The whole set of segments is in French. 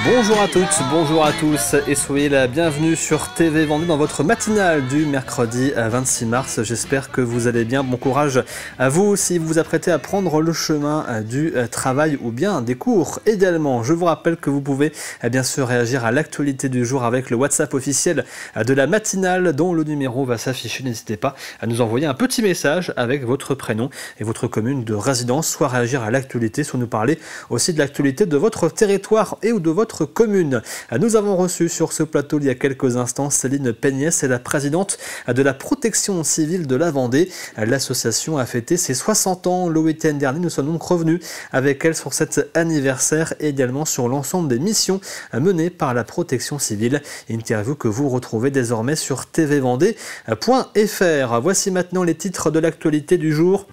Bonjour à toutes, bonjour à tous et soyez la bienvenue sur TV Vendée dans votre matinale du mercredi 26 mars. J'espère que vous allez bien. Bon courage à vous si vous vous apprêtez à prendre le chemin du travail ou bien des cours. Également, je vous rappelle que vous pouvez bien sûr réagir à l'actualité du jour avec le WhatsApp officiel de la matinale dont le numéro va s'afficher. N'hésitez pas à nous envoyer un petit message avec votre prénom et votre commune de résidence, soit réagir à l'actualité, soit nous parler aussi de l'actualité de votre territoire et ou de votre commune. Nous avons reçu sur ce plateau il y a quelques instants Céline Péniès, la présidente de la protection civile de la Vendée. L'association a fêté ses 60 ans le week-end dernier. Nous sommes donc revenus avec elle sur cet anniversaire et également sur l'ensemble des missions menées par la protection civile. Interview que vous retrouvez désormais sur tvvendée.fr. Voici maintenant les titres de l'actualité du jour.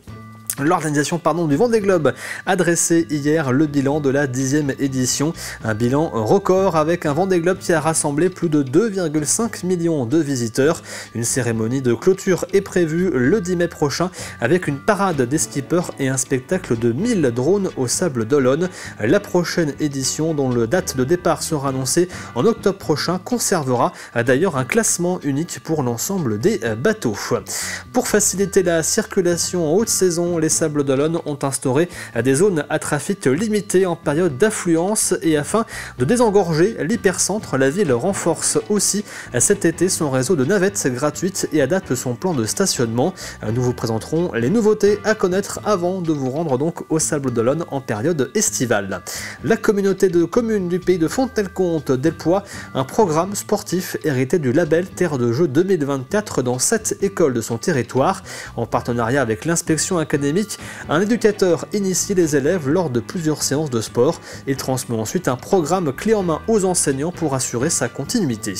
L'organisation du Vendée Globe a dressé hier le bilan de la 10e édition. Un bilan record avec un Vendée Globe qui a rassemblé plus de 2,5 millions de visiteurs. Une cérémonie de clôture est prévue le 10 mai prochain avec une parade des skippers et un spectacle de 1000 drones au Sable d'Olonne. La prochaine édition, dont la date de départ sera annoncée en octobre prochain, conservera d'ailleurs un classement unique pour l'ensemble des bateaux. Pour faciliter la circulation en haute saison, les Sables d'Olonne ont instauré des zones à trafic limité en période d'affluence et afin de désengorger l'hypercentre, la ville renforce aussi cet été son réseau de navettes gratuites et adapte son plan de stationnement. Nous vous présenterons les nouveautés à connaître avant de vous rendre donc aux Sables d'Olonne en période estivale. La communauté de communes du pays de Fontenay-le-Comte déploie un programme sportif hérité du label Terre de Jeux 2024 dans 7 écoles de son territoire. En partenariat avec l'inspection académique, un éducateur initie les élèves lors de plusieurs séances de sport. Il transmet ensuite un programme clé en main aux enseignants pour assurer sa continuité.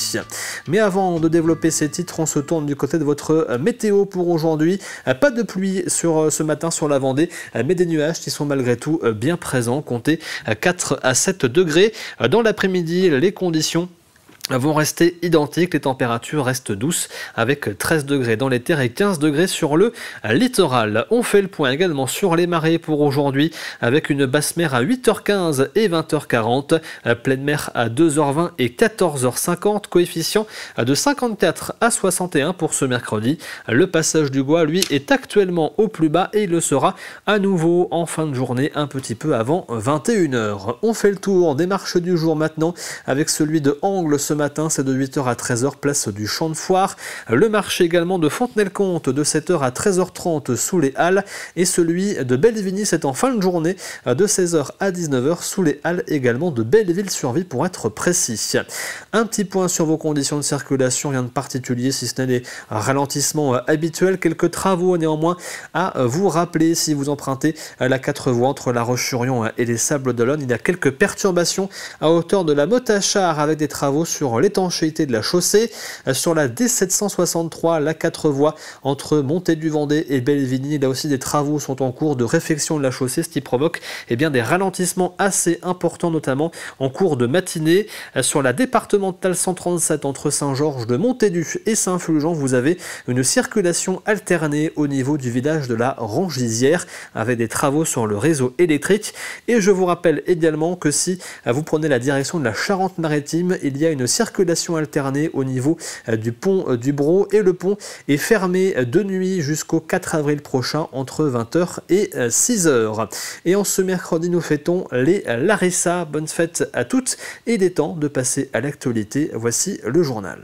Mais avant de développer ces titres, on se tourne du côté de votre météo pour aujourd'hui. Pas de pluie ce matin sur la Vendée, mais des nuages qui sont malgré tout bien présents. Comptez 4 à 7 degrés. Dans l'après-midi, les conditions vont rester identiques, les températures restent douces avec 13 degrés dans les terres et 15 degrés sur le littoral. On fait le point également sur les marées pour aujourd'hui avec une basse mer à 8h15 et 20h40, pleine mer à 2h20 et 14h50, coefficient de 54 à 61 pour ce mercredi. Le passage du Gois, lui, est actuellement au plus bas et il le sera à nouveau en fin de journée un petit peu avant 21h. On fait le tour des marchés du jour maintenant avec celui de Angles ce matin, c'est de 8h à 13h, place du Champ de Foire. Le marché également de Fontenay-le-Comte de 7h à 13h30 sous les Halles et celui de Bellevigny, c'est en fin de journée de 16h à 19h sous les Halles également de Belleville-sur-Vie pour être précis. Un petit point sur vos conditions de circulation, rien de particulier si ce n'est des ralentissements habituels, quelques travaux néanmoins à vous rappeler si vous empruntez la 4 voies entre La Roche-sur-Yon et les Sables d'Olonne. Il y a quelques perturbations à hauteur de la Motte-à-Char avec des travaux sur l'étanchéité de la chaussée. Sur la D763, la 4 voies entre Montée-du-Vendée et Bellevigny, là aussi des travaux sont en cours de réfection de la chaussée, ce qui provoque des ralentissements assez importants, notamment en cours de matinée. Sur la départementale 137 entre Saint-Georges de Montaigu et Saint-Fulgent, vous avez une circulation alternée au niveau du village de la Rangizière avec des travaux sur le réseau électrique. Et je vous rappelle également que si vous prenez la direction de la Charente-Maritime, il y a une circulation alternée au niveau du pont du Brau et le pont est fermé de nuit jusqu'au 4 avril prochain entre 20h et 6h. Et en ce mercredi, nous fêtons les Larissa. Bonne fête à toutes et il est temps de passer à l'actualité. Voici le journal.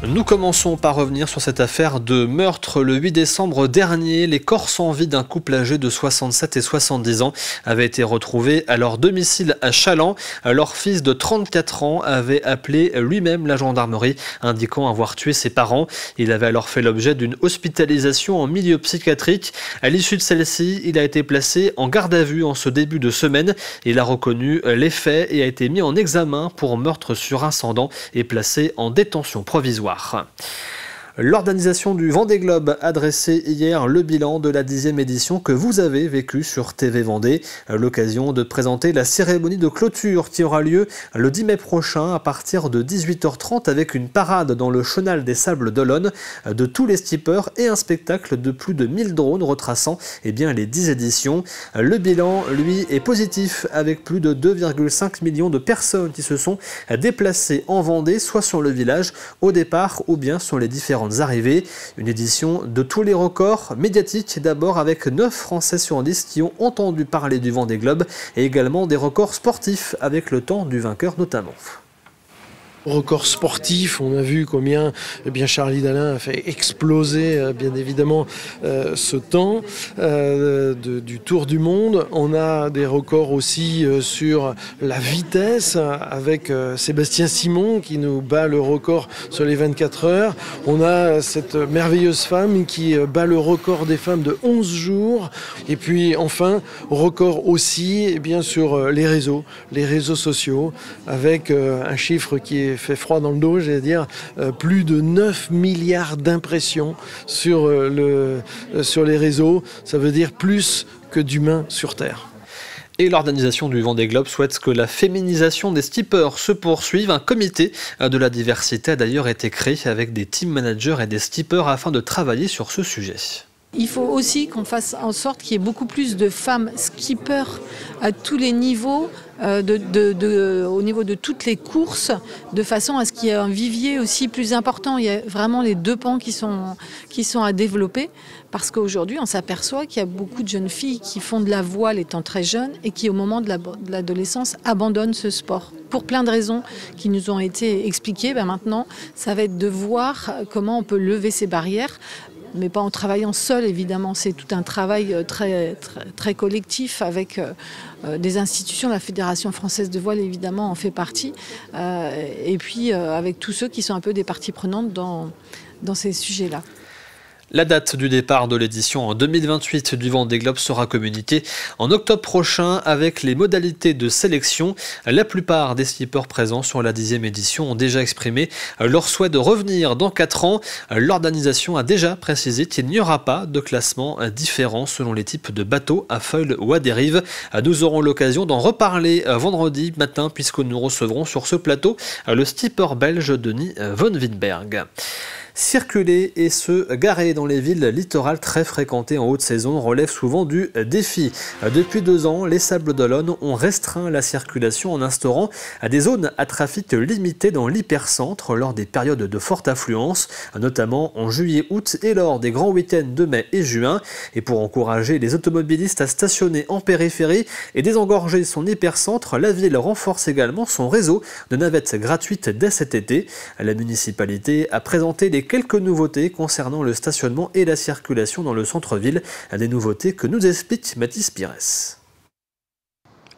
Nous commençons par revenir sur cette affaire de meurtre. Le 8 décembre dernier, les corps sans vie d'un couple âgé de 67 et 70 ans avaient été retrouvés à leur domicile à Chaland. Leur fils de 34 ans avait appelé lui-même la gendarmerie, indiquant avoir tué ses parents. Il avait alors fait l'objet d'une hospitalisation en milieu psychiatrique. À l'issue de celle-ci, il a été placé en garde à vue en ce début de semaine. Il a reconnu les faits et a été mis en examen pour meurtre sur incendant et placé en détention provisoire. L'organisation du Vendée Globe a dressé hier le bilan de la 10e édition que vous avez vécu sur TV Vendée. L'occasion de présenter la cérémonie de clôture qui aura lieu le 10 mai prochain à partir de 18h30 avec une parade dans le chenal des Sables d'Olonne de tous les skippers et un spectacle de plus de 1000 drones retraçant les 10 éditions. Le bilan, lui, est positif avec plus de 2,5 millions de personnes qui se sont déplacées en Vendée, soit sur le village au départ ou bien sur les différentes arrivées. Une édition de tous les records médiatiques d'abord avec 9 Français sur 10 qui ont entendu parler du Vendée Globe et également des records sportifs avec le temps du vainqueur notamment. Record sportif, on a vu combien Charlie Dalin a fait exploser bien évidemment ce temps du Tour du Monde. On a des records aussi sur la vitesse avec Sébastien Simon qui nous bat le record sur les 24 heures. On a cette merveilleuse femme qui bat le record des femmes de 11 jours. Et puis enfin, record aussi sur les réseaux sociaux avec un chiffre qui fait froid dans le dos, j'allais dire, plus de 9 milliards d'impressions sur les réseaux. Ça veut dire plus que d'humains sur Terre. Et l'organisation du Vendée Globe souhaite que la féminisation des skippers se poursuive. Un comité de la diversité a d'ailleurs été créé avec des team managers et des skippers afin de travailler sur ce sujet. Il faut aussi qu'on fasse en sorte qu'il y ait beaucoup plus de femmes skippers à tous les niveaux, au niveau de toutes les courses, de façon à ce qu'il y ait un vivier aussi plus important. Il y a vraiment les deux pans qui sont à développer, parce qu'aujourd'hui on s'aperçoit qu'il y a beaucoup de jeunes filles qui font de la voile étant très jeunes et qui au moment de l'adolescence abandonnent ce sport. Pour plein de raisons qui nous ont été expliquées, maintenant ça va être de voir comment on peut lever ces barrières. Mais pas en travaillant seul, évidemment. C'est tout un travail très collectif avec des institutions. La Fédération française de voile, évidemment, en fait partie. Et puis avec tous ceux qui sont un peu des parties prenantes dans ces sujets-là. La date du départ de l'édition en 2028 du Vendée Globe sera communiquée en octobre prochain avec les modalités de sélection. La plupart des skippers présents sur la 10e édition ont déjà exprimé leur souhait de revenir dans 4 ans. L'organisation a déjà précisé qu'il n'y aura pas de classement différent selon les types de bateaux à foil ou à dérive. Nous aurons l'occasion d'en reparler vendredi matin puisque nous recevrons sur ce plateau le skipper belge Denis Von Winberg. Circuler et se garer dans les villes littorales très fréquentées en haute saison relève souvent du défi. Depuis 2 ans, les Sables d'Olonne ont restreint la circulation en instaurant des zones à trafic limité dans l'hypercentre lors des périodes de forte affluence, notamment en juillet, août et lors des grands week-ends de mai et juin. Et pour encourager les automobilistes à stationner en périphérie et désengorger son hypercentre, la ville renforce également son réseau de navettes gratuites dès cet été. La municipalité a présenté quelques nouveautés concernant le stationnement et la circulation dans le centre-ville. Des nouveautés que nous explique Mathis Pires.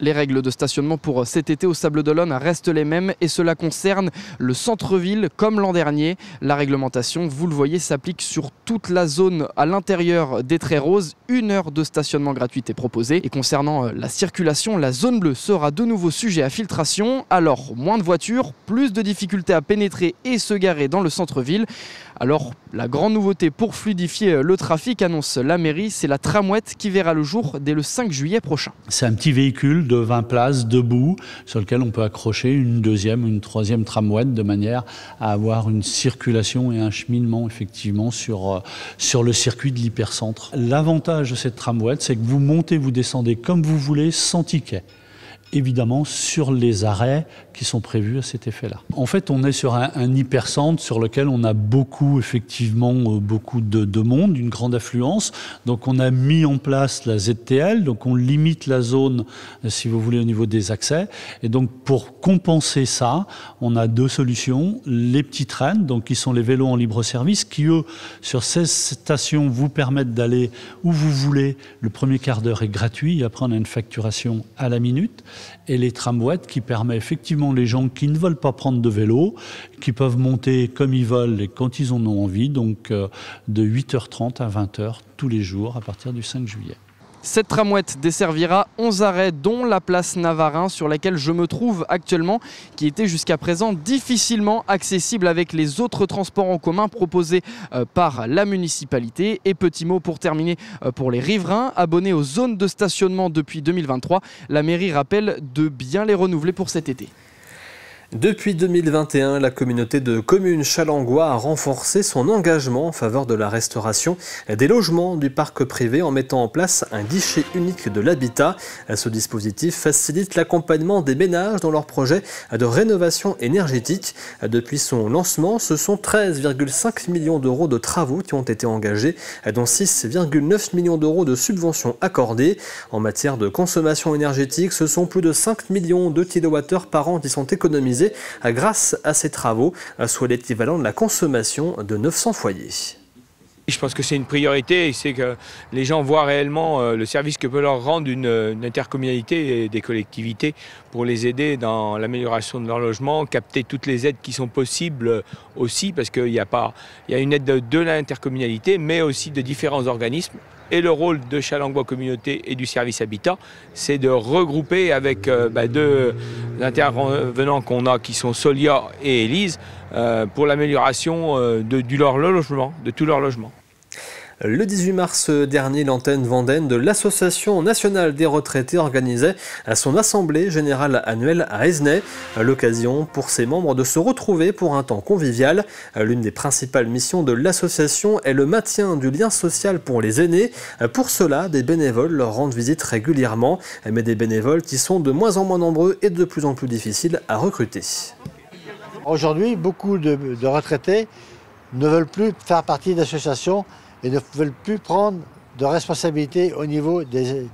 Les règles de stationnement pour cet été au Sables d'Olonne restent les mêmes et cela concerne le centre-ville comme l'an dernier. La réglementation, vous le voyez, s'applique sur toute la zone à l'intérieur des traits roses. 1 heure de stationnement gratuite est proposée. Et concernant la circulation, la zone bleue sera de nouveau sujet à filtration. Alors, moins de voitures, plus de difficultés à pénétrer et se garer dans le centre-ville. Alors, la grande nouveauté pour fluidifier le trafic, annonce la mairie, c'est la tramouette qui verra le jour dès le 5 juillet prochain. C'est un petit véhicule de 20 places debout sur lequel on peut accrocher une 2e ou une 3e tramouette de manière à avoir une circulation et un cheminement effectivement sur le circuit de l'hypercentre. L'avantage de cette tramouette, c'est que vous montez, vous descendez comme vous voulez sans ticket. Évidemment sur les arrêts qui sont prévus à cet effet-là. En fait, on est sur un hypercentre sur lequel on a beaucoup de monde, une grande affluence. Donc on a mis en place la ZTL, donc on limite la zone, si vous voulez, au niveau des accès. Et donc pour compenser ça, on a 2 solutions. Les petits trains, donc qui sont les vélos en libre service, qui eux, sur 16 stations, vous permettent d'aller où vous voulez. Le premier quart d'heure est gratuit, et après on a une facturation à la minute. Et les tramouettes qui permettent effectivement les gens qui ne veulent pas prendre de vélo, qui peuvent monter comme ils veulent et quand ils en ont envie, donc de 8h30 à 20h tous les jours à partir du 5 juillet. Cette tramway desservira 11 arrêts dont la place Navarin sur laquelle je me trouve actuellement, qui était jusqu'à présent difficilement accessible avec les autres transports en commun proposés par la municipalité. Et petit mot pour terminer pour les riverains abonnés aux zones de stationnement depuis 2023. La mairie rappelle de bien les renouveler pour cet été. Depuis 2021, la communauté de communes Chalangois a renforcé son engagement en faveur de la restauration des logements du parc privé en mettant en place un guichet unique de l'habitat. Ce dispositif facilite l'accompagnement des ménages dans leurs projets de rénovation énergétique. Depuis son lancement, ce sont 13,5 millions d'euros de travaux qui ont été engagés, dont 6,9 millions d'euros de subventions accordées. En matière de consommation énergétique, ce sont plus de 5 millions de kWh par an qui sont économisés grâce à ces travaux, soit l'équivalent de la consommation de 900 foyers. Je pense que c'est une priorité et c'est que les gens voient réellement le service que peut leur rendre une intercommunalité et des collectivités pour les aider dans l'amélioration de leur logement, capter toutes les aides qui sont possibles aussi parce qu'il y a une aide de l'intercommunalité mais aussi de différents organismes. Et le rôle de Chalangois Communauté et du service Habitat, c'est de regrouper avec deux intervenants qu'on a qui sont Solia et Élise pour l'amélioration de tout leur logement. Le 18 mars dernier, l'antenne Vendaine de l'Association nationale des retraités organisait son assemblée générale annuelle à Aizenay. L'occasion pour ses membres de se retrouver pour un temps convivial. L'une des principales missions de l'association est le maintien du lien social pour les aînés. Pour cela, des bénévoles leur rendent visite régulièrement, mais des bénévoles qui sont de moins en moins nombreux et de plus en plus difficiles à recruter. Aujourd'hui, beaucoup de retraités ne veulent plus faire partie d'associations et ne veulent plus prendre de responsabilités au niveau des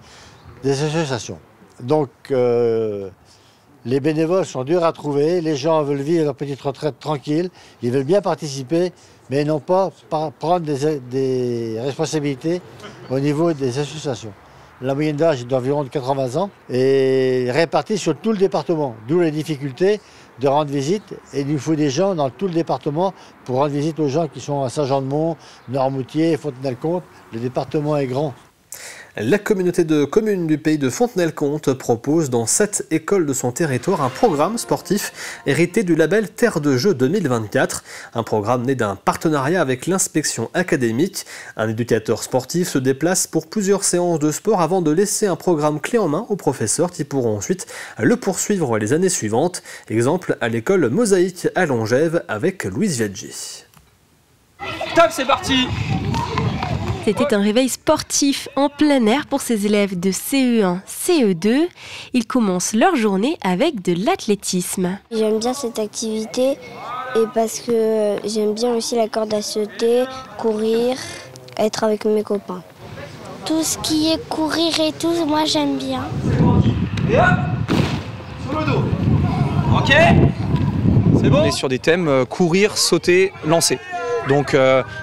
associations. Donc les bénévoles sont durs à trouver, les gens veulent vivre leur petite retraite tranquille, ils veulent bien participer, mais non pas prendre des responsabilités au niveau des associations. La moyenne d'âge est d'environ 80 ans et répartie sur tout le département, d'où les difficultés de rendre visite. Et il nous faut des gens dans tout le département pour rendre visite aux gens qui sont à Saint-Jean-de-Mont, Noirmoutier, Fontenay-le-Comte. Le département est grand. La communauté de communes du pays de Fontenay-le-Comte propose dans 7 écoles de son territoire un programme sportif hérité du label Terre de Jeux 2024. Un programme né d'un partenariat avec l'inspection académique. Un éducateur sportif se déplace pour plusieurs séances de sport avant de laisser un programme clé en main aux professeurs qui pourront ensuite le poursuivre les années suivantes. Exemple à l'école Mosaïque à Longève avec Louise Viaggi. Top, c'est parti! C'était un réveil sportif en plein air pour ces élèves de CE1, CE2. Ils commencent leur journée avec de l'athlétisme. J'aime bien cette activité et parce que j'aime bien aussi la corde à sauter, courir, être avec mes copains. Tout ce qui est courir et tout, moi j'aime bien. Et hop, sur le dos. Ok, c'est bon. On est sur des thèmes courir, sauter, lancer. Donc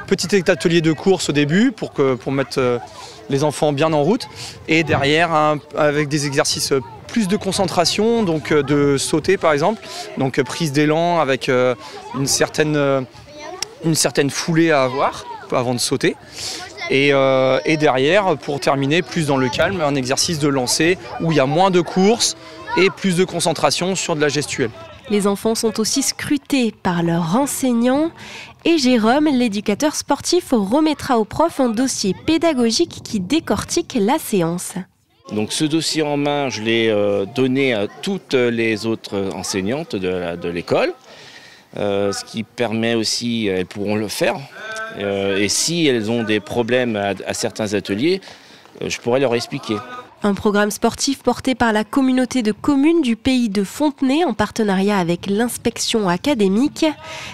petit atelier de course au début pour mettre les enfants bien en route. Et derrière, avec des exercices plus de concentration, donc de sauter par exemple. Donc prise d'élan avec une certaine foulée à avoir avant de sauter. Et derrière, pour terminer, plus dans le calme, un exercice de lancer où il y a moins de courses et plus de concentration sur de la gestuelle. Les enfants sont aussi scrutés par leurs enseignants et Jérôme, l'éducateur sportif, remettra aux profs un dossier pédagogique qui décortique la séance. Donc ce dossier en main, je l'ai donné à toutes les autres enseignantes de l'école, ce qui permet aussi, elles pourront le faire. Et si elles ont des problèmes à certains ateliers, je pourrais leur expliquer. Un programme sportif porté par la communauté de communes du pays de Fontenay en partenariat avec l'inspection académique.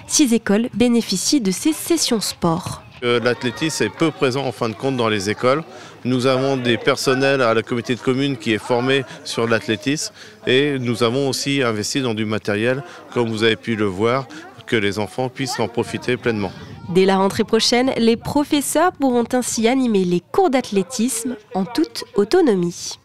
6 écoles bénéficient de ces sessions sport. L'athlétisme est peu présent en fin de compte dans les écoles. Nous avons des personnels à la communauté de communes qui est formé sur l'athlétisme et nous avons aussi investi dans du matériel, comme vous avez pu le voir, que les enfants puissent en profiter pleinement. Dès la rentrée prochaine, les professeurs pourront ainsi animer les cours d'athlétisme en toute autonomie.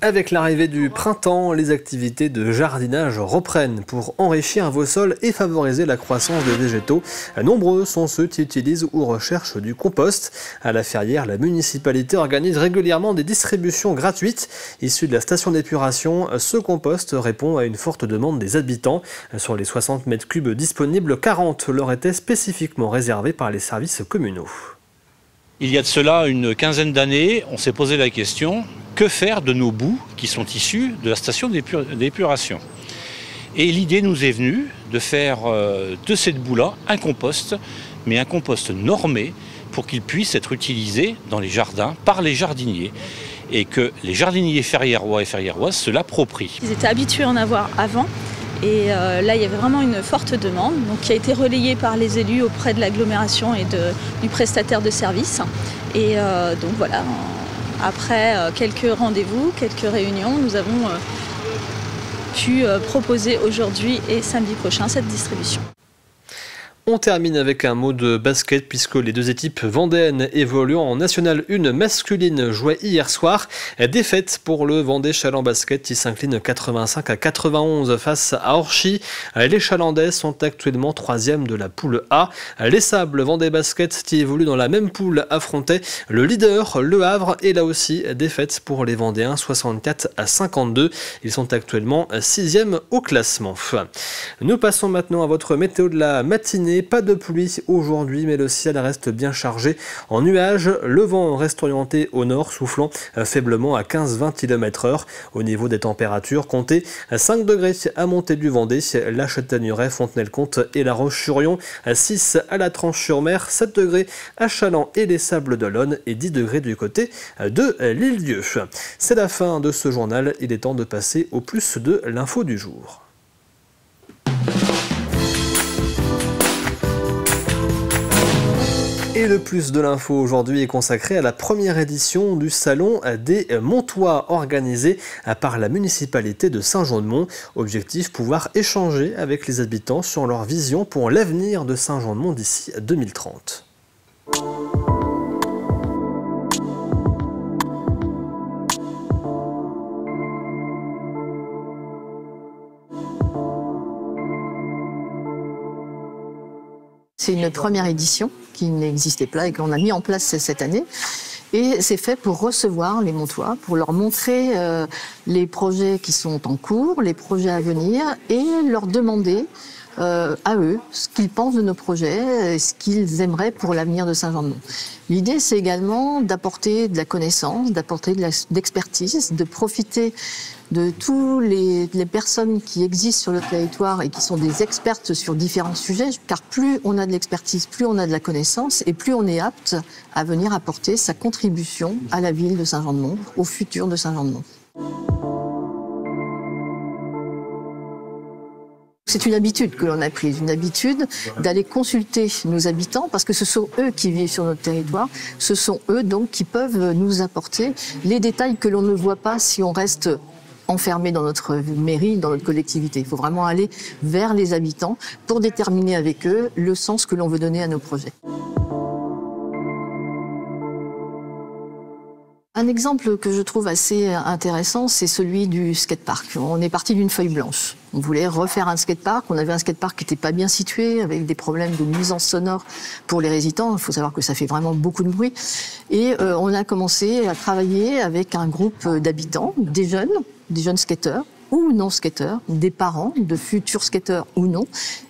Avec l'arrivée du printemps, les activités de jardinage reprennent pour enrichir vos sols et favoriser la croissance des végétaux. Nombreux sont ceux qui utilisent ou recherchent du compost. À la Ferrière, la municipalité organise régulièrement des distributions gratuites. Issues de la station d'épuration, ce compost répond à une forte demande des habitants. Sur les 60 mètres cubes disponibles, 40 leur étaient spécifiquement réservés par les services communaux. Il y a de cela une quinzaine d'années, on s'est posé la question, que faire de nos boues qui sont issus de la station d'épuration? Et l'idée nous est venue de faire de cette boue-là un compost, mais un compost normé pour qu'il puisse être utilisé dans les jardins par les jardiniers et que les jardiniers ferriérois et ferriéroises se l'approprient. Ils étaient habitués à en avoir avant. Et là, il y avait vraiment une forte demande, donc, qui a été relayée par les élus auprès de l'agglomération et du prestataire de services. Et donc voilà, après quelques rendez-vous, quelques réunions, nous avons pu proposer aujourd'hui et samedi prochain cette distribution. On termine avec un mot de basket puisque les deux équipes vendéennes évoluant en National 1 masculine jouaient hier soir. Défaite pour le Vendée Chaland Basket qui s'incline 85-91 face à Orchy. Les Chalandais sont actuellement 3e de la poule A. Les Sables Vendée Basket qui évoluent dans la même poule affrontaient le leader, Le Havre, et là aussi défaite pour les Vendéens 64-52. Ils sont actuellement 6e au classement. Nous passons maintenant à votre météo de la matinée. Pas de pluie aujourd'hui, mais le ciel reste bien chargé en nuages. Le vent reste orienté au nord, soufflant faiblement à 15-20 km/h. Au niveau des températures, comptez 5 degrés à Montée-du-Vendée, la Châtaigneraie, Fontenay-le-Comte et La Roche-sur-Yon, 6 à la Tranche-sur-Mer, 7 degrés à Challans et les Sables-d'Olonne et 10 degrés du côté de l'Île-Dieu. C'est la fin de ce journal, il est temps de passer au plus de l'info du jour. Et le plus de l'info aujourd'hui est consacré à la première édition du Salon des Montois organisé par la municipalité de Saint-Jean-de-Mont. Objectif, pouvoir échanger avec les habitants sur leur vision pour l'avenir de Saint-Jean-de-Mont d'ici 2030. C'est une première édition qui n'existait pas et qu'on a mis en place cette année. Et c'est fait pour recevoir les Montois, pour leur montrer les projets qui sont en cours, les projets à venir et leur demander à eux ce qu'ils pensent de nos projets, ce qu'ils aimeraient pour l'avenir de Saint-Jean-de-Mont. L'idée, c'est également d'apporter de la connaissance, d'apporter de l'expertise, de profiter de toutes les personnes qui existent sur le territoire et qui sont des expertes sur différents sujets, car plus on a de l'expertise, plus on a de la connaissance et plus on est apte à venir apporter sa contribution à la ville de Saint-Jean-de-Mont, au futur de Saint-Jean-de-Mont. C'est une habitude que l'on a prise, une habitude d'aller consulter nos habitants parce que ce sont eux qui vivent sur notre territoire, ce sont eux donc qui peuvent nous apporter les détails que l'on ne voit pas si on reste enfermé dans notre mairie, dans notre collectivité. Il faut vraiment aller vers les habitants pour déterminer avec eux le sens que l'on veut donner à nos projets. Un exemple que je trouve assez intéressant, c'est celui du skatepark. On est parti d'une feuille blanche. On voulait refaire un skatepark. On avait un skatepark qui n'était pas bien situé, avec des problèmes de nuisance sonore pour les résidents. Il faut savoir que ça fait vraiment beaucoup de bruit. Et on a commencé à travailler avec un groupe d'habitants, des jeunes skateurs ou non skateurs, des parents de futurs skateurs ou non,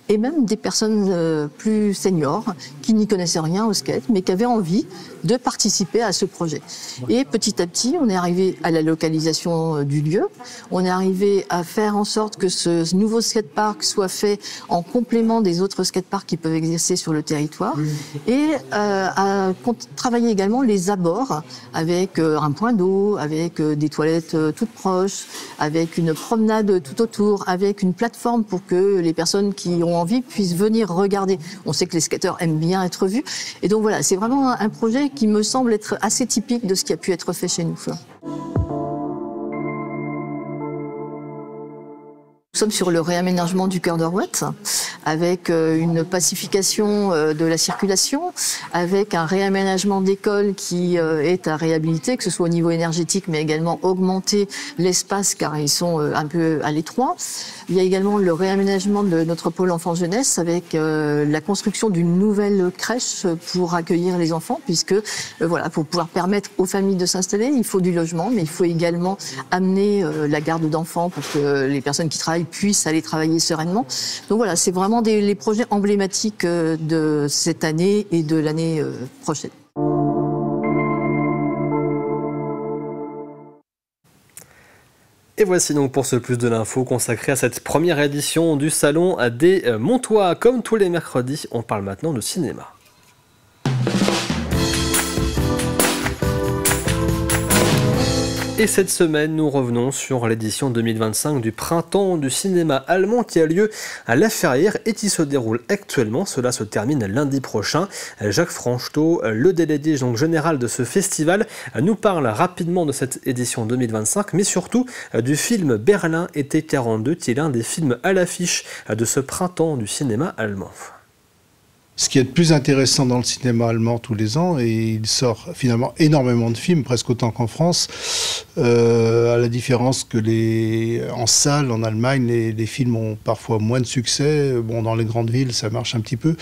et même des personnes plus seniors qui n'y connaissaient rien au skate, mais qui avaient envie de participer à ce projet. Et petit à petit, on est arrivé à la localisation du lieu, on est arrivé à faire en sorte que ce nouveau skatepark soit fait en complément des autres skateparks qui peuvent exister sur le territoire, et à travailler également les abords avec un point d'eau, avec des toilettes toutes proches, avec une promenade tout autour, avec une plateforme pour que les personnes qui ont envie puissent venir regarder. On sait que les skateurs aiment bien être vus. Et donc voilà, c'est vraiment un projet qui me semble être assez typique de ce qui a pu être fait chez nous. Vous sommes sur le réaménagement du cœur d'Orwat, avec une pacification de la circulation, avec un réaménagement d'école qui est à réhabiliter, que ce soit au niveau énergétique, mais également augmenter l'espace car ils sont un peu à l'étroit. Il y a également le réaménagement de notre pôle enfance-jeunesse avec la construction d'une nouvelle crèche pour accueillir les enfants, puisque voilà, pour pouvoir permettre aux familles de s'installer, il faut du logement, mais il faut également amener la garde d'enfants pour que les personnes qui travaillent puissent aller travailler sereinement. Donc voilà, c'est vraiment les projets emblématiques de cette année et de l'année prochaine. Et voici donc pour ce plus de l'info consacré à cette première édition du Salon des Montois. Comme tous les mercredis, on parle maintenant de cinéma. Et cette semaine, nous revenons sur l'édition 2025 du Printemps du cinéma allemand qui a lieu à La Ferrière et qui se déroule actuellement. Cela se termine lundi prochain. Jacques Franchetot, le délégué donc général de ce festival, nous parle rapidement de cette édition 2025, mais surtout du film Berlin été 42, qui est l'un des films à l'affiche de ce Printemps du cinéma allemand. Ce qui est le plus intéressant dans le cinéma allemand tous les ans, et il sort finalement énormément de films, presque autant qu'en France, à la différence que en salle, en Allemagne, les films ont parfois moins de succès. Bon, dans les grandes villes, ça marche un petit peu,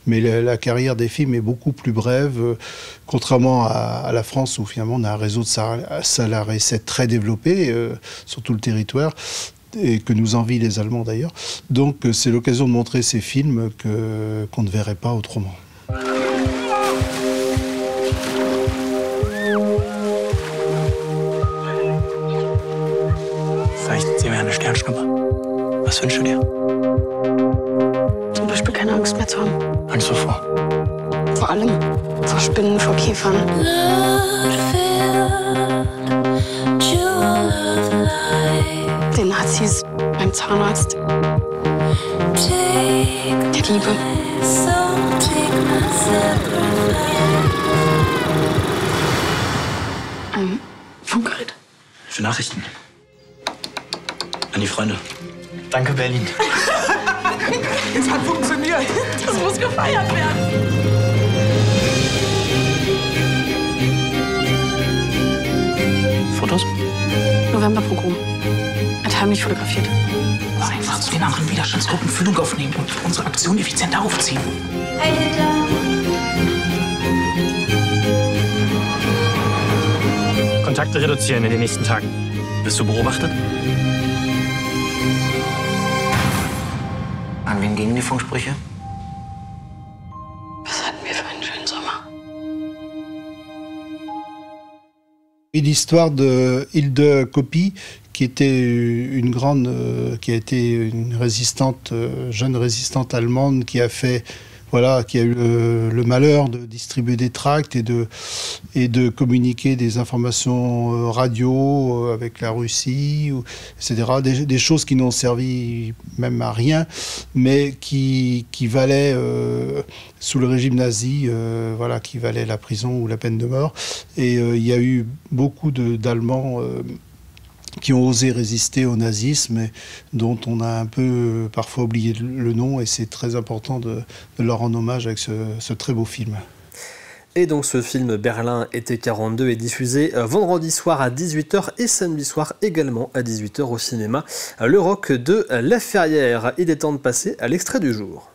mais la carrière des films est beaucoup plus brève, contrairement à la France, où finalement on a un réseau de salles à essai très développé sur tout le territoire, et que nous envient les Allemands d'ailleurs. Donc c'est l'occasion de montrer ces films qu'on ne verrait pas autrement. Vielleicht sehen wir eine Sternschnuppe. Was wünschst du dir? Zum Beispiel keine Angst mehr zu haben. Angst wovor? Vor allem. Vor Spinnen, vor Käfern. Den Nazis, beim Zahnarzt. Der Liebe. Ein Funkgerät. Für Nachrichten. An die Freunde. Danke, Berlin. Es hat funktioniert. Das muss gefeiert werden. Fotos? Novemberpogrom. Hat heimlich fotografiert. Einfach zu den anderen Widerstandsgruppen Fühlung aufnehmen und unsere Aktion effizienter aufziehen. Hey, Hitler! Kontakte reduzieren in den nächsten Tagen. Bist du beobachtet? An wen gingen die Funksprüche? Was hatten wir für einen schönen Sommer? Et l'histoire de Hilde Kopi, qui était qui a été une résistante, jeune résistante allemande, qui a eu le malheur de distribuer des tracts et de communiquer des informations radio avec la Russie, etc. Des choses qui n'ont servi même à rien, mais qui valaient, sous le régime nazi, qui valaient la prison ou la peine de mort. Et il y a eu beaucoup d'Allemands qui ont osé résister au nazisme, et dont on a un peu parfois oublié le nom, et c'est très important de leur rendre hommage avec ce très beau film. Et donc ce film Berlin été 42 est diffusé vendredi soir à 18h et samedi soir également à 18h au cinéma Le Rock de La Ferrière. Il est temps de passer à l'extrait du jour.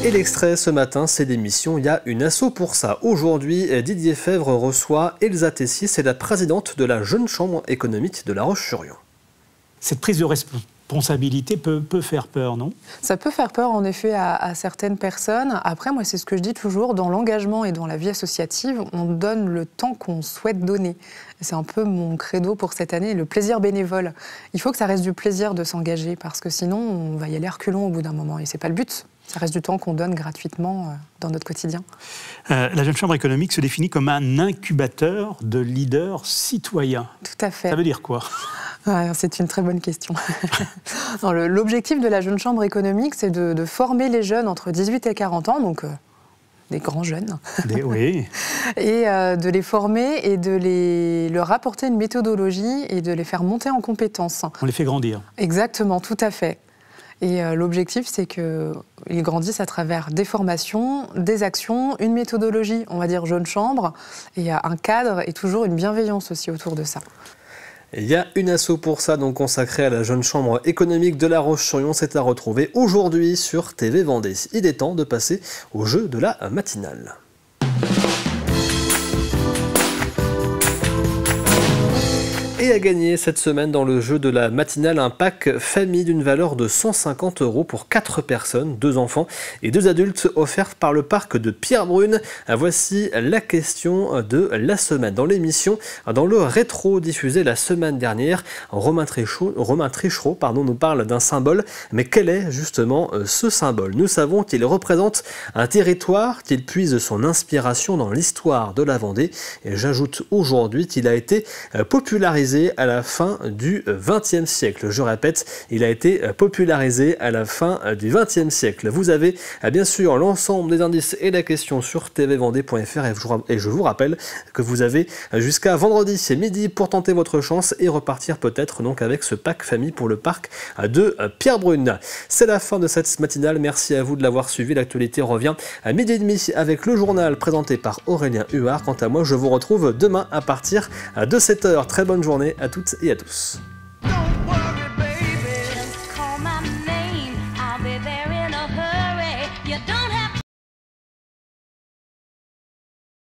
Et l'extrait ce matin, c'est l'émission Il y a une asso pour ça. Aujourd'hui, Didier Fèvre reçoit Elsa Tessier, c'est la présidente de la Jeune Chambre économique de La Roche-sur-Yon. Cette prise de responsabilité peut faire peur, non? Ça peut faire peur, en effet, à certaines personnes. Après, moi, c'est ce que je dis toujours, dans l'engagement et dans la vie associative, on donne le temps qu'on souhaite donner. C'est un peu mon credo pour cette année, le plaisir bénévole. Il faut que ça reste du plaisir de s'engager, parce que sinon, on va y aller reculons au bout d'un moment, et c'est pas le but. Ça reste du temps qu'on donne gratuitement dans notre quotidien. La Jeune Chambre économique se définit comme un incubateur de leaders citoyens. Tout à fait. Ça veut dire quoi? C'est une très bonne question. L'objectif de la Jeune Chambre économique, c'est de former les jeunes entre 18 et 40 ans, donc des grands jeunes. Oui. Et de les former et de leur apporter une méthodologie et de les faire monter en compétences. On les fait grandir. Exactement, tout à fait. Et l'objectif, c'est qu'ils grandissent à travers des formations, des actions, une méthodologie, on va dire jeune chambre, et un cadre et toujours une bienveillance aussi autour de ça. Il y a une asso pour ça, donc consacrée à la jeune chambre économique de La Roche-sur-Yon. C'est à retrouver aujourd'hui sur TV Vendée. Il est temps de passer au jeu de la matinale. Et à gagner cette semaine dans le jeu de la matinale un pack famille d'une valeur de 150 € pour 4 personnes, 2 enfants et 2 adultes offert par le parc de Pierrebrune. Voici la question de la semaine. Dans l'émission, dans le rétro diffusé la semaine dernière, Romain Trichereau nous parle d'un symbole. Mais quel est justement ce symbole? Nous savons qu'il représente un territoire, qu'il puise son inspiration dans l'histoire de la Vendée. Et j'ajoute aujourd'hui qu'il a été popularisé à la fin du XXe siècle. Je répète, il a été popularisé à la fin du XXe siècle. Vous avez bien sûr l'ensemble des indices et la question sur tvvendée.fr et je vous rappelle que vous avez jusqu'à vendredi midi pour tenter votre chance et repartir peut-être donc avec ce pack famille pour le parc de Pierrebrune. C'est la fin de cette matinale. Merci à vous de l'avoir suivi. L'actualité revient à 12h30 avec le journal présenté par Aurélien Huard. Quant à moi, je vous retrouve demain à partir de 7h. Très bonne journée à toutes et à tous.